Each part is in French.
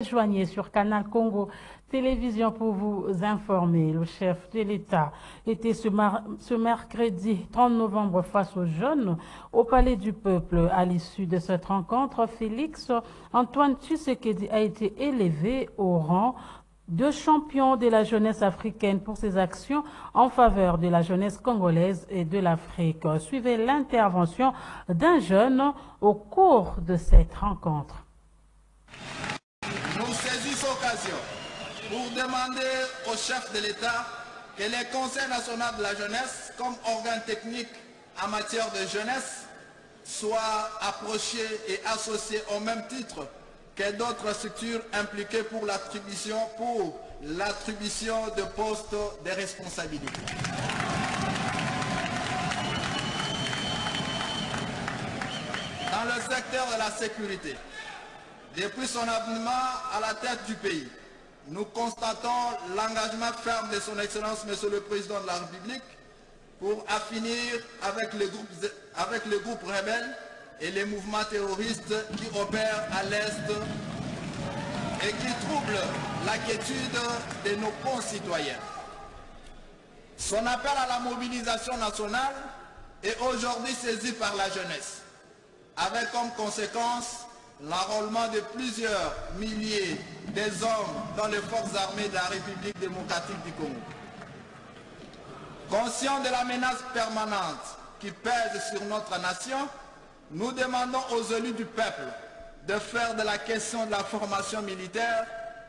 Joignez sur Canal Congo Télévision pour vous informer. Le chef de l'État était ce mercredi 30 novembre face aux jeunes au Palais du Peuple. À l'issue de cette rencontre, Félix Antoine Tshisekedi a été élevé au rang de champion de la jeunesse africaine pour ses actions en faveur de la jeunesse congolaise et de l'Afrique. Suivez l'intervention d'un jeune au cours de cette rencontre. Nous saisissons l'occasion pour demander au chef de l'État que le Conseil national de la jeunesse, comme organe technique en matière de jeunesse, soit approché et associé au même titre que d'autres structures impliquées pour l'attribution de postes de responsabilité. Dans le secteur de la sécurité, depuis son avènement à la tête du pays, nous constatons l'engagement ferme de son Excellence, Monsieur le Président de la République, pour finir avec les groupes rebelles et les mouvements terroristes qui opèrent à l'Est et qui troublent la quiétude de nos concitoyens. Son appel à la mobilisation nationale est aujourd'hui saisi par la jeunesse, avec comme conséquence l'enrôlement de plusieurs milliers des hommes dans les forces armées de la République démocratique du Congo. Conscients de la menace permanente qui pèse sur notre nation, nous demandons aux élus du peuple de faire de la question de la formation militaire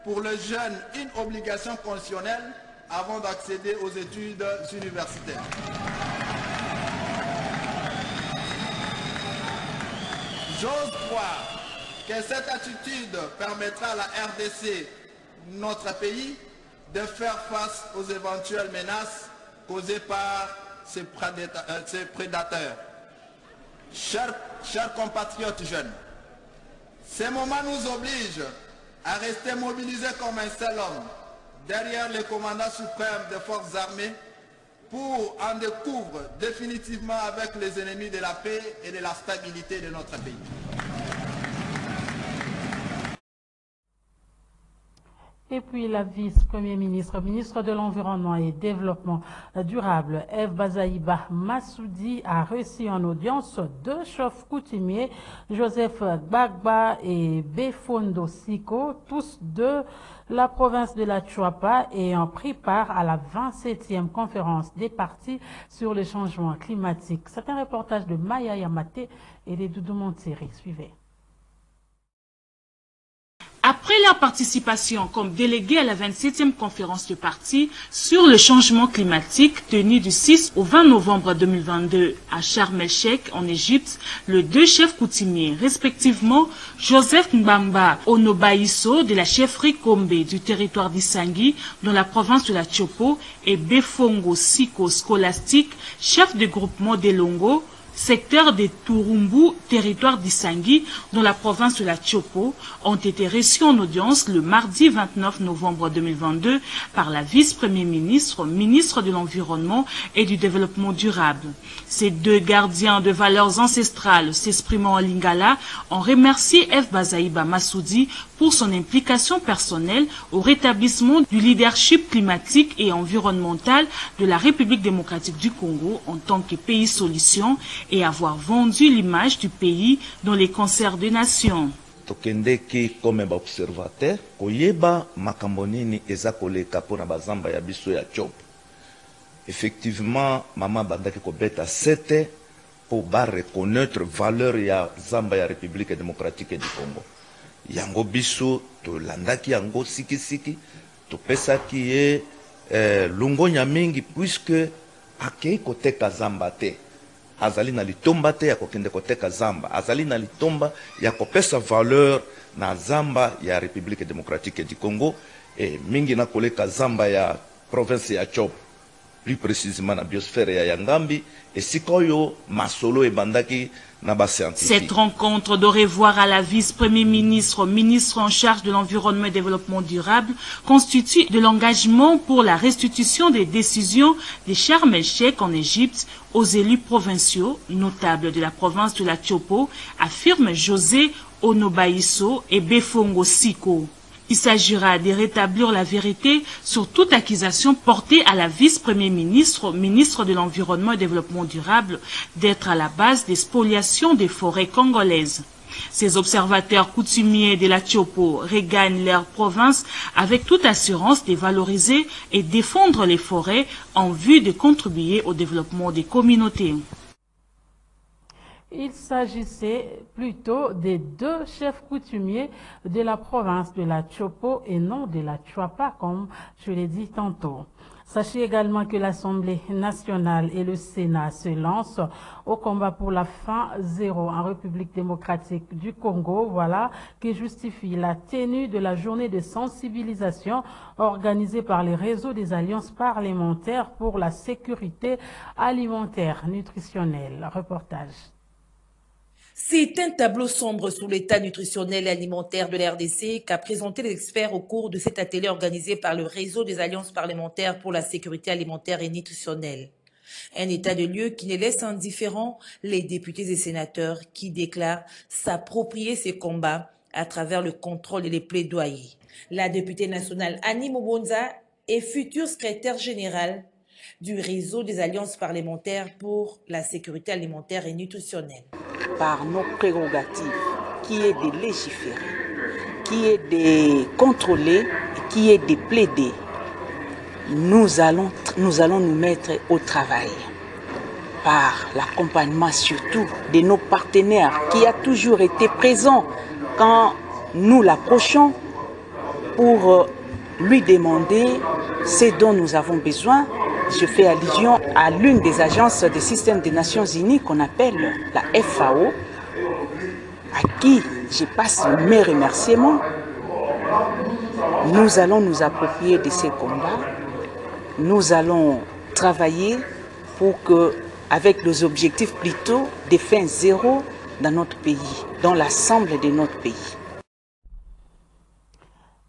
pour les jeunes une obligation constitutionnelle avant d'accéder aux études universitaires. J'ose croire que cette attitude permettra à la RDC, notre pays, de faire face aux éventuelles menaces causées par ces prédateurs. Chers compatriotes jeunes, ces moments nous obligent à rester mobilisés comme un seul homme derrière le commandant suprême des forces armées pour en découvrir définitivement avec les ennemis de la paix et de la stabilité de notre pays. Et puis la vice-premier ministre, ministre de l'Environnement et Développement durable, Eve Bazaïba Massoudi, a reçu en audience deux chefs coutumiers, Joseph Gbagba et Befondo Siko, tous de la province de la Tchouapa, ayant pris part à la 27e conférence des partis sur le changement climatique. C'est un reportage de Maya Yamate et de Doudou Montseri. Suivez. Après leur participation comme délégués à la 27e conférence de parti sur le changement climatique tenue du 6 au 20 novembre 2022 à Sharm el-Sheikh en Égypte, les deux chefs coutumiers, respectivement Joseph Mbamba Onobaïso de la chefferie Kombe du territoire d'Isangui dans la province de la Tchopo et Befongo Siko Scholastique, chef de groupement d'Elongo, secteur de Turumbu, territoire d'Isangui, dans la province de la Tchopo, ont été reçus en audience le mardi 29 novembre 2022 par la vice-premier ministre, ministre de l'Environnement et du Développement durable. Ces deux gardiens de valeurs ancestrales s'exprimant en lingala ont remercié Eve Bazaïba Massoudi pour son implication personnelle au rétablissement du leadership climatique et environnemental de la République démocratique du Congo en tant que pays solution et avoir vendu l'image du pays dans les concerts des nations. Tokendeki comme observateur koyeba makambo nini eza koleka pona bazamba ya biso ya Tchop. Effectivement, mama bandaki kobeta sete pour ba reconnaître valeur ya zamba ya République démocratique du Congo. Yango biso to landaki yango siki to pesaki ye lungonya mingi puisque akei koteka zamba te. Azali na litomba te ya kokende koteka zamba, azali na litomba ya kopesa valeur na zamba ya République démocratique du Congo et mingi na koleka zamba ya province ya Tchop, plus précisément na biosphère ya Yangambi et sikoyo masolo e bandaki na ba scientifique. Cette rencontre de revoir à la vice-premier ministre, ministre en charge de l'environnement et développement durable, constitue de l'engagement pour la restitution des décisions de Sharm el-Sheikh en Égypte aux élus provinciaux, notables de la province de la Tchopo, affirme José Onobaïso et Befongo Siko. Il s'agira de rétablir la vérité sur toute accusation portée à la vice-premier ministre, ministre de l'Environnement et Développement durable, d'être à la base des spoliations des forêts congolaises. Ces observateurs coutumiers de la Tchopo regagnent leur province avec toute assurance de valoriser et défendre les forêts en vue de contribuer au développement des communautés. Il s'agissait plutôt des deux chefs coutumiers de la province de la Tchopo et non de la Tchouapa, comme je l'ai dit tantôt. Sachez également que l'Assemblée nationale et le Sénat se lancent au combat pour la faim zéro en République démocratique du Congo, voilà, qui justifie la tenue de la journée de sensibilisation organisée par les réseaux des alliances parlementaires pour la sécurité alimentaire nutritionnelle. Reportage. C'est un tableau sombre sur l'état nutritionnel et alimentaire de la RDC qu'a présenté les experts au cours de cet atelier organisé par le réseau des alliances parlementaires pour la sécurité alimentaire et nutritionnelle. Un état de lieu qui ne laisse indifférents les députés et sénateurs qui déclarent s'approprier ces combats à travers le contrôle et les plaidoyers. La députée nationale Annie Mobonza est future secrétaire générale du réseau des alliances parlementaires pour la sécurité alimentaire et nutritionnelle. Par nos prérogatives, qui est de légiférer, qui est de contrôler, qui est de plaider, nous allons nous mettre au travail par l'accompagnement surtout de nos partenaires qui a toujours été présent quand nous l'approchons pour lui demander ce dont nous avons besoin. Je fais allusion à l'une des agences des systèmes des Nations Unies qu'on appelle la FAO, à qui je passe mes remerciements. Nous allons nous approprier de ces combats. Nous allons travailler pour que, avec les objectifs plutôt de faim zéro dans notre pays, dans l'ensemble de notre pays.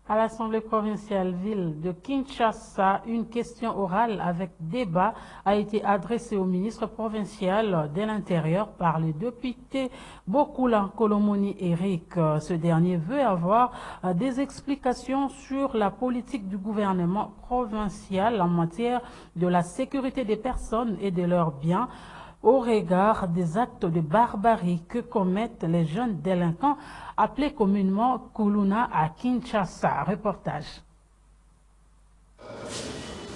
À l'Assemblée provinciale ville de Kinshasa, une question orale avec débat a été adressée au ministre provincial de l'Intérieur par le député Bokula Kolomoni Eric. Ce dernier veut avoir des explications sur la politique du gouvernement provincial en matière de la sécurité des personnes et de leurs biens, au regard des actes de barbarie que commettent les jeunes délinquants appelés communément Kuluna à Kinshasa. Reportage.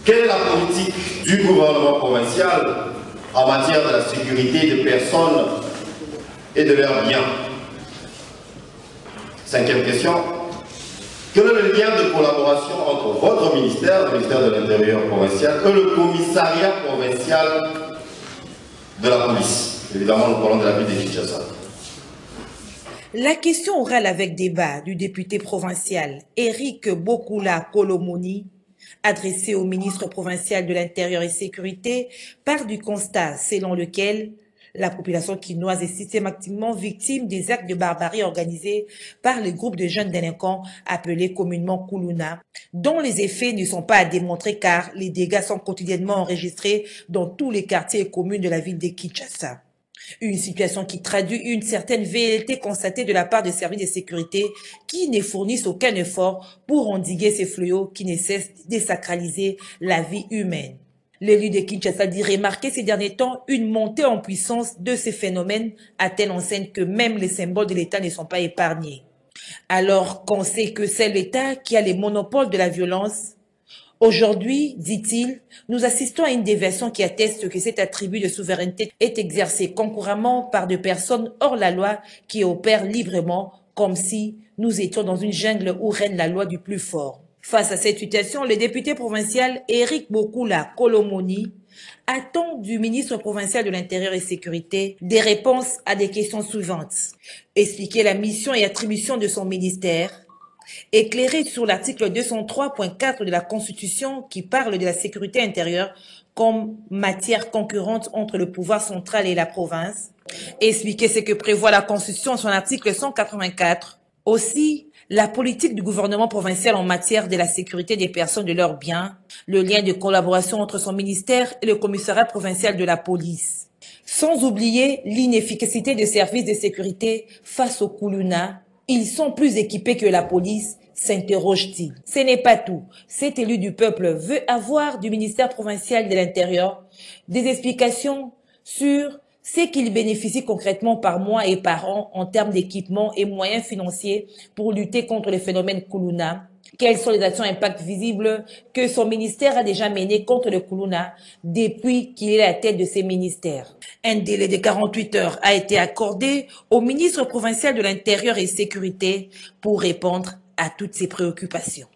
Quelle est la politique du gouvernement provincial en matière de la sécurité des personnes et de leurs biens? Cinquième question. Quel est le lien de collaboration entre votre ministère, le ministère de l'Intérieur provincial, et le commissariat provincial de la police? Évidemment, nous parlons de la ville de Kinshasa. La question orale avec débat du député provincial Eric Bokula Kolomoni, adressée au ministre provincial de l'Intérieur et Sécurité, part du constat selon lequel la population quinoise est systématiquement victime des actes de barbarie organisés par les groupes de jeunes délinquants appelés communément Kuluna, dont les effets ne sont pas à démontrer car les dégâts sont quotidiennement enregistrés dans tous les quartiers et communes de la ville de Kinshasa. Une situation qui traduit une certaine velléité constatée de la part des services de sécurité qui ne fournissent aucun effort pour endiguer ces fléaux qui ne cessent de désacraliser la vie humaine. L'élu de Kinshasa dit remarquer ces derniers temps une montée en puissance de ces phénomènes à telle enseigne que même les symboles de l'État ne sont pas épargnés. Alors qu'on sait que c'est l'État qui a les monopoles de la violence, aujourd'hui, dit-il, nous assistons à une déversion qui atteste que cet attribut de souveraineté est exercé concurremment par des personnes hors la loi qui opèrent librement comme si nous étions dans une jungle où règne la loi du plus fort. Face à cette situation, le député provincial Eric Bokula Kolomoni attend du ministre provincial de l'Intérieur et Sécurité des réponses à des questions suivantes. Expliquer la mission et attribution de son ministère, éclairer sur l'article 203.4 de la Constitution qui parle de la sécurité intérieure comme matière concurrente entre le pouvoir central et la province, expliquer ce que prévoit la Constitution en son article 184, aussi la politique du gouvernement provincial en matière de la sécurité des personnes et de leurs biens, le lien de collaboration entre son ministère et le commissariat provincial de la police. Sans oublier l'inefficacité des services de sécurité face aux Kuluna. Ils sont plus équipés que la police, s'interroge-t-il. Ce n'est pas tout. Cet élu du peuple veut avoir du ministère provincial de l'Intérieur des explications sur ce qu'il bénéficie concrètement par mois et par an en termes d'équipement et moyens financiers pour lutter contre le phénomène Kuluna. Quelles sont les actions impact visibles que son ministère a déjà menées contre le Kuluna depuis qu'il est à la tête de ces ministères? Un délai de 48 heures a été accordé au ministre provincial de l'Intérieur et Sécurité pour répondre à toutes ces préoccupations.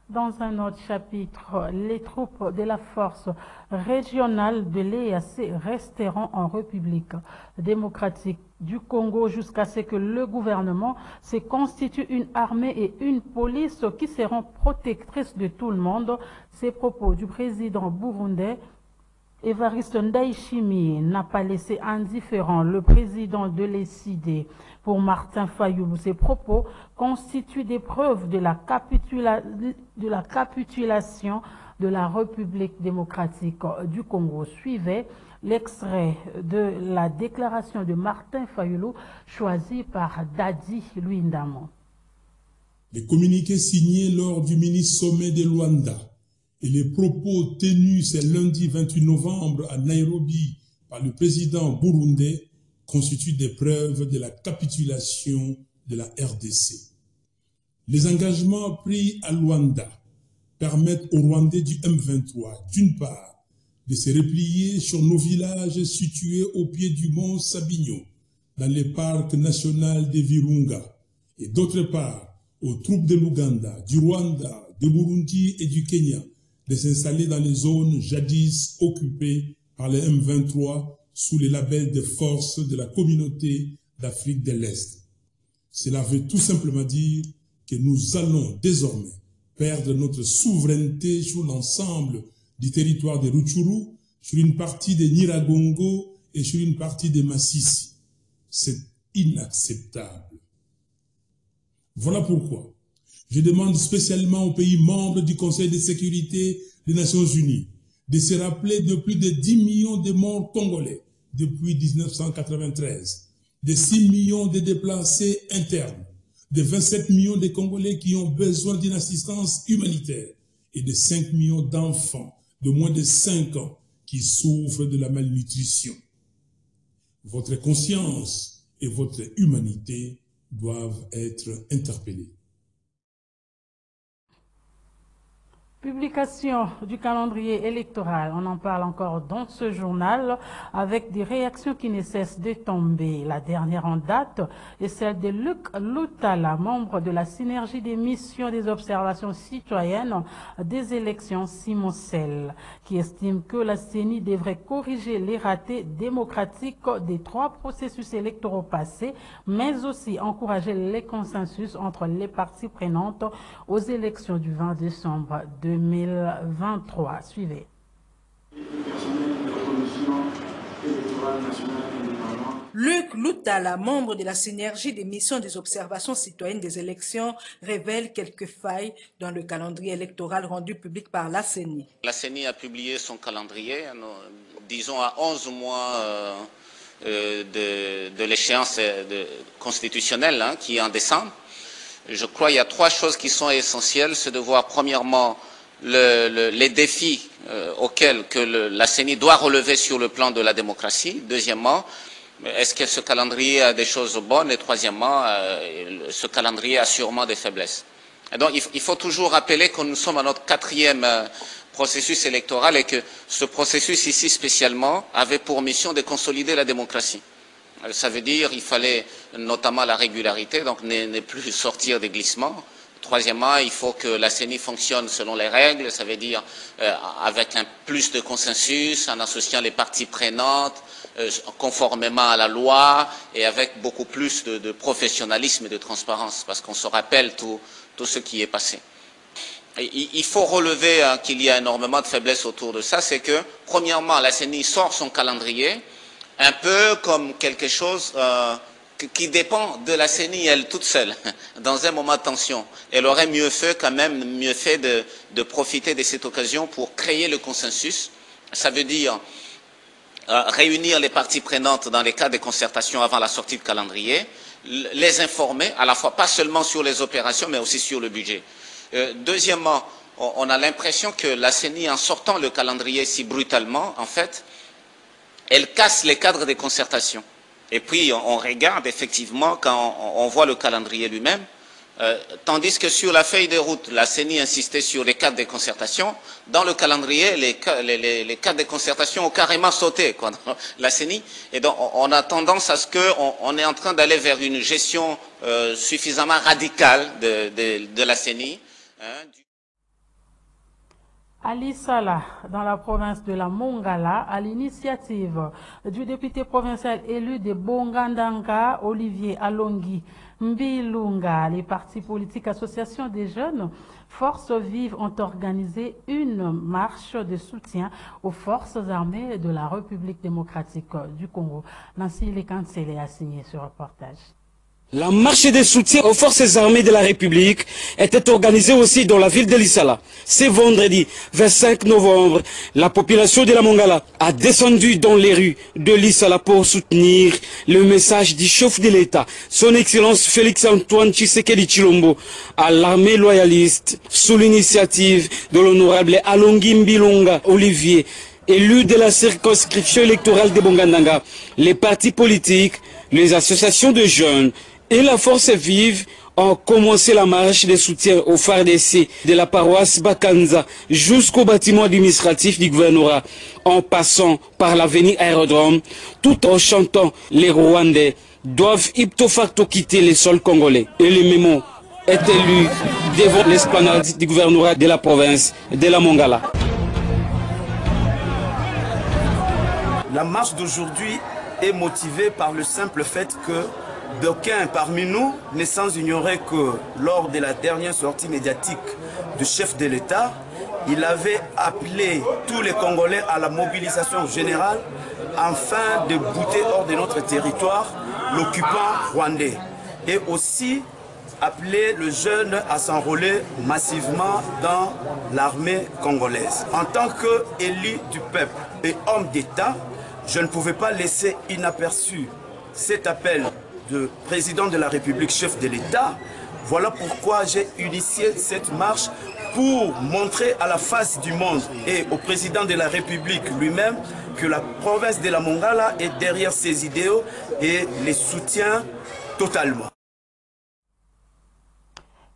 Dans un autre chapitre, les troupes de la force régionale de l'EAC resteront en République démocratique du Congo jusqu'à ce que le gouvernement se constitue une armée et une police qui seront protectrices de tout le monde. Ces propos du président burundais Evariste Ndayishimiye n'a pas laissé indifférent le président de l'ECD. Pour Martin Fayulu, ces propos constituent des preuves de la capitulation de la République démocratique du Congo. Suivait l'extrait de la déclaration de Martin Fayulu choisi par Dadi Luindamo. Les communiqués signés lors du mini-sommet de Luanda et les propos tenus ce lundi 28 novembre à Nairobi par le président burundais constituent des preuves de la capitulation de la RDC. Les engagements pris à Luanda permettent aux Rwandais du M23, d'une part, de se replier sur nos villages situés au pied du mont Sabinyo, dans le parc national de Virunga, et d'autre part, aux troupes de l'Ouganda, du Rwanda, de Burundi et du Kenya, de s'installer dans les zones jadis occupées par les M23 sous le label de forces de la communauté d'Afrique de l'Est. Cela veut tout simplement dire que nous allons désormais perdre notre souveraineté sur l'ensemble du territoire de Rutshuru, sur une partie de Nyiragongo et sur une partie de Massissi. C'est inacceptable. Voilà pourquoi je demande spécialement aux pays membres du Conseil de sécurité des Nations Unies de se rappeler de plus de 10 millions de morts congolais depuis 1993, de 6 millions de déplacés internes, de 27 millions de Congolais qui ont besoin d'une assistance humanitaire et de 5 millions d'enfants de moins de 5 ans qui souffrent de la malnutrition. Votre conscience et votre humanité doivent être interpellées. Publication du calendrier électoral, on en parle encore dans ce journal avec des réactions qui ne cessent de tomber. La dernière en date est celle de Luc Lutala, membre de la synergie des missions des observations citoyennes des élections Simocel, qui estime que la CENI devrait corriger les ratés démocratiques des 3 processus électoraux passés, mais aussi encourager les consensus entre les parties prenantes aux élections du 20 décembre 2023. Suivez. Luc Lutala, membre de la synergie des missions des observations citoyennes des élections, révèle quelques failles dans le calendrier électoral rendu public par la CENI. La CENI a publié son calendrier, disons à 11 mois de l'échéance constitutionnelle qui est en décembre. Je crois qu'il y a 3 choses qui sont essentielles. C'est de voir premièrement les défis auxquels la CENI doit relever sur le plan de la démocratie. Deuxièmement, est-ce que ce calendrier a des choses bonnes? Et troisièmement, ce calendrier a sûrement des faiblesses. Et donc il faut toujours rappeler que nous sommes à notre 4e processus électoral et que ce processus ici spécialement avait pour mission de consolider la démocratie. Ça veut dire qu'il fallait notamment la régularité, donc ne plus sortir des glissements. Troisièmement, il faut que la CENI fonctionne selon les règles, ça veut dire avec un plus de consensus, en associant les parties prenantes, conformément à la loi et avec beaucoup plus de professionnalisme et de transparence, parce qu'on se rappelle tout ce qui est passé. Et il faut relever qu'il y a énormément de faiblesses autour de ça, c'est que, premièrement, la CENI sort son calendrier un peu comme quelque chose qui dépend de la CENI elle toute seule, dans un moment de tension. Elle aurait mieux fait de profiter de cette occasion pour créer le consensus. Ça veut dire réunir les parties prenantes dans les cas de concertation avant la sortie du calendrier, les informer, à la fois pas seulement sur les opérations, mais aussi sur le budget. Deuxièmement, on a l'impression que la CENI, en sortant le calendrier si brutalement, en fait, elle casse les cadres des concertations. Et puis, on regarde effectivement, quand on voit le calendrier lui-même, tandis que sur la feuille de route, la CENI insistait sur les cadres des concertations. Dans le calendrier, les cadres des concertations ont carrément sauté, quoi, dans la CENI. Et donc, on a tendance à ce qu'on est en train d'aller vers une gestion suffisamment radicale de la CENI. Ali Salah, dans la province de la Mongala, à l'initiative du député provincial élu de Bongandanga, Olivier Alongi Mbilunga, les partis politiques associations des jeunes Forces Vives ont organisé une marche de soutien aux forces armées de la République démocratique du Congo. Nancy Lekansele a signé ce reportage. La marche de soutien aux forces armées de la République était organisée aussi dans la ville de Lissala. Ce vendredi 25 novembre, la population de la Mongala a descendu dans les rues de Lissala pour soutenir le message du chef de l'État, son Excellence Félix-Antoine Tshisekedi Tshilombo, à l'armée loyaliste, sous l'initiative de l'honorable Alongi Mbilunga Olivier, élu de la circonscription électorale de Bongandanga. Les partis politiques, les associations de jeunes et la force vive ont commencé la marche de soutien au FARDC de la paroisse Bakanza jusqu'au bâtiment administratif du gouvernorat, en passant par l'avenue Aérodrome, tout en chantant les Rwandais doivent ipso facto quitter les sols congolais. Et le mémo est élu devant l'esplanade du gouvernorat de la province de la Mongala. La marche d'aujourd'hui est motivée par le simple fait que d'aucuns parmi nous ne sans ignorer que lors de la dernière sortie médiatique du chef de l'État, il avait appelé tous les Congolais à la mobilisation générale afin de bouter hors de notre territoire l'occupant rwandais et aussi appelé le jeune à s'enrôler massivement dans l'armée congolaise. En tant qu'élu du peuple et homme d'État, je ne pouvais pas laisser inaperçu cet appel de président de la République, chef de l'État. Voilà pourquoi j'ai initié cette marche pour montrer à la face du monde et au président de la République lui-même que la province de la Mongala est derrière ses idéaux et les soutient totalement.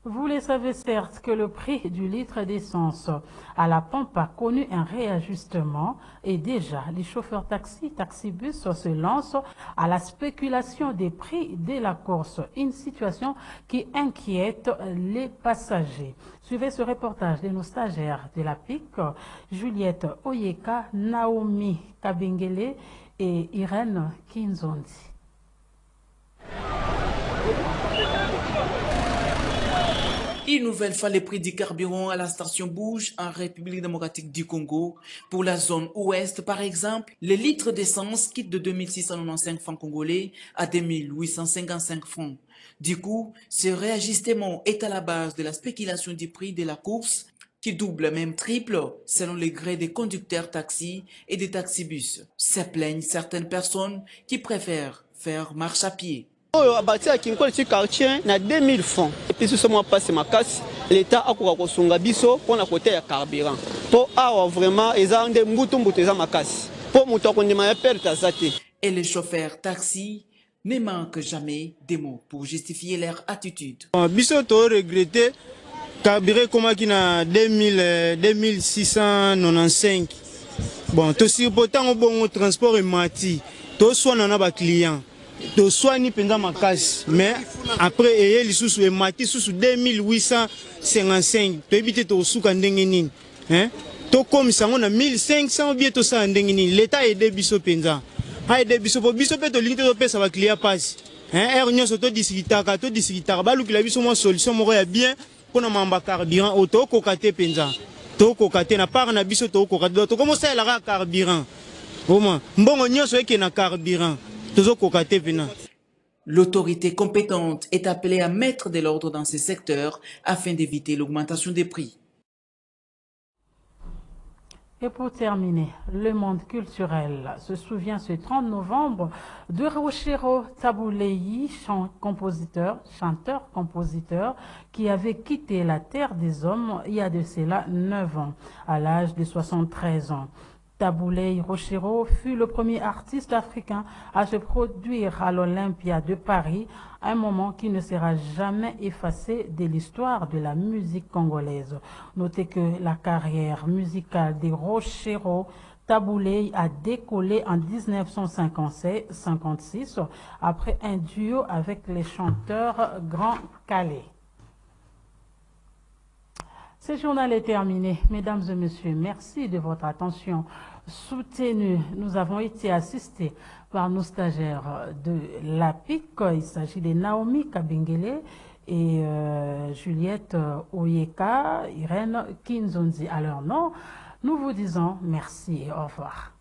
Vous le savez certes que le prix du litre d'essence à la pompe a connu un réajustement et déjà les chauffeurs taxibus se lancent à la spéculation des prix de la course, une situation qui inquiète les passagers. Suivez ce reportage de nos stagiaires de la PIC, Juliette Oyeka, Naomi Kabengele et Irène Kinzondi. Une nouvelle fois, les prix du carburant à la station bougent en République démocratique du Congo. Pour la zone ouest, par exemple, les litres d'essence quittent de 2695 francs congolais à 2855 francs. Du coup, ce réajustement est à la base de la spéculation du prix de la course qui double, même triple, selon les grés des conducteurs taxis et des taxibus. Se plaignent certaines personnes qui préfèrent faire marche à pied. na 2000 francs et puis ce mois passé ma casse l'état a ko sunga biso pour na côté ya carburant to awa vraiment ezande mbutu eza makasi pour muto ko ndima ya perte azate. Et les chauffeurs taxi ne manquent jamais des mots pour justifier leur attitude. Biso to regretter carburant comme qui na 2695. Bon to si pourtant au bon transport et mati to soit na ba client to soigner pendant ma casse mais après et les sous et mati sous 2855 to éviter to souka ndenge nini hein to comme ça on a 1500 bien to ça ndenge nini l'état aide biso penza a aide biso po biso pe to limite to pesa ba client passe hein er nyonso to disikitaka ba lukila biso mo solution moko ya bien pona mamba carburant auto ko kate penza to ko kate na par na biso to ko kate to comment ça la carburant comment mbongo nyonso eke na carburant. L'autorité compétente est appelée à mettre de l'ordre dans ces secteurs afin d'éviter l'augmentation des prix. Et pour terminer, le monde culturel se souvient ce 30 novembre de Rochero Tabuleyi, chanteur-compositeur, qui avait quitté la terre des hommes il y a de cela 9 ans, à l'âge de 73 ans. Tabouley Rochero fut le premier artiste africain à se produire à l'Olympia de Paris, un moment qui ne sera jamais effacé de l'histoire de la musique congolaise. Notez que la carrière musicale de Rochero Tabouley a décollé en 1956 après un duo avec les chanteurs Grand Calais. Ce journal est terminé. Mesdames et messieurs, merci de votre attention soutenue. Nous avons été assistés par nos stagiaires de l'APIC. Il s'agit de Naomi Kabengele et Juliette Oyeka, Irène Kinzonzi. À leur nom, nous vous disons merci et au revoir.